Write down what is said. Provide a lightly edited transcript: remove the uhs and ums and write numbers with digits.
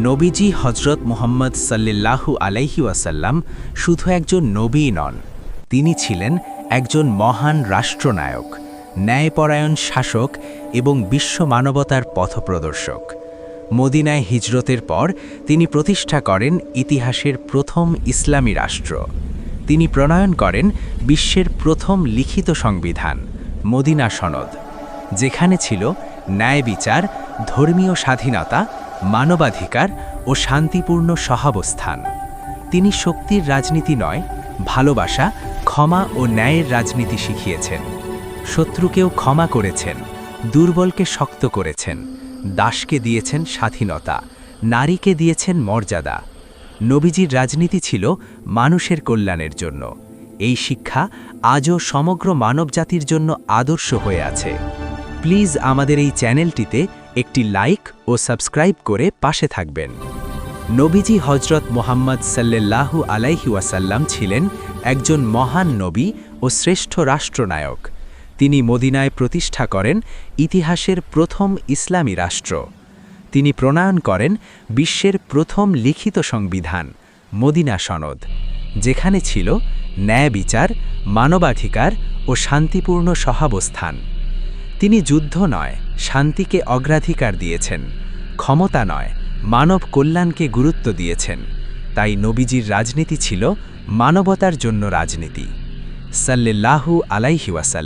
নবীজি হজরত মুহাম্মদ সাল্লাল্লাহু আলাইহি ওয়াসাল্লাম শুধু একজন নবী নন, তিনি ছিলেন একজন মহান রাষ্ট্রনায়ক, ন্যায়পরায়ণ শাসক এবং বিশ্ব মানবতার পথপ্রদর্শক। মদিনায় হিজরতের পর তিনি প্রতিষ্ঠা করেন ইতিহাসের প্রথম ইসলামী রাষ্ট্র। তিনি প্রণয়ন করেন বিশ্বের প্রথম লিখিত সংবিধান, মদিনা সনদ, যেখানে ছিল ন্যায় বিচার, ধর্মীয় স্বাধীনতা, মানবাধিকার ও শান্তিপূর্ণ সহাবস্থান। তিনি শক্তির রাজনীতি নয়, ভালোবাসা, ক্ষমা ও ন্যায়ের রাজনীতি শিখিয়েছেন। শত্রুকেও ক্ষমা করেছেন, দুর্বলকে শক্ত করেছেন, দাসকে দিয়েছেন স্বাধীনতা, নারীকে দিয়েছেন মর্যাদা। নবীজির রাজনীতি ছিল মানুষের কল্যাণের জন্য। এই শিক্ষা আজও সমগ্র মানবজাতির জন্য আদর্শ হয়ে আছে। প্লিজ আমাদের এই চ্যানেলটিতে একটি লাইক ও সাবস্ক্রাইব করে পাশে থাকবেন। নবীজি হজরত মুহাম্মদ সাল্লাল্লাহু আলাইহি ওয়াসাল্লাম ছিলেন একজন মহান নবী ও শ্রেষ্ঠ রাষ্ট্রনায়ক। তিনি মদিনায় প্রতিষ্ঠা করেন ইতিহাসের প্রথম ইসলামী রাষ্ট্র। তিনি প্রণয়ন করেন বিশ্বের প্রথম লিখিত সংবিধান, মদিনা সনদ, যেখানে ছিল ন্যায় বিচার, মানবাধিকার ও শান্তিপূর্ণ সহাবস্থান। তিনি যুদ্ধ নয়, শান্তিকে অগ্রাধিকার দিয়েছেন, ক্ষমতা নয়, মানব কল্যাণকে গুরুত্ব দিয়েছেন। তাই নবীজির রাজনীতি ছিল মানবতার জন্য রাজনীতি। সাল্লাল্লাহু আলাইহি ওয়াসাল্লাম।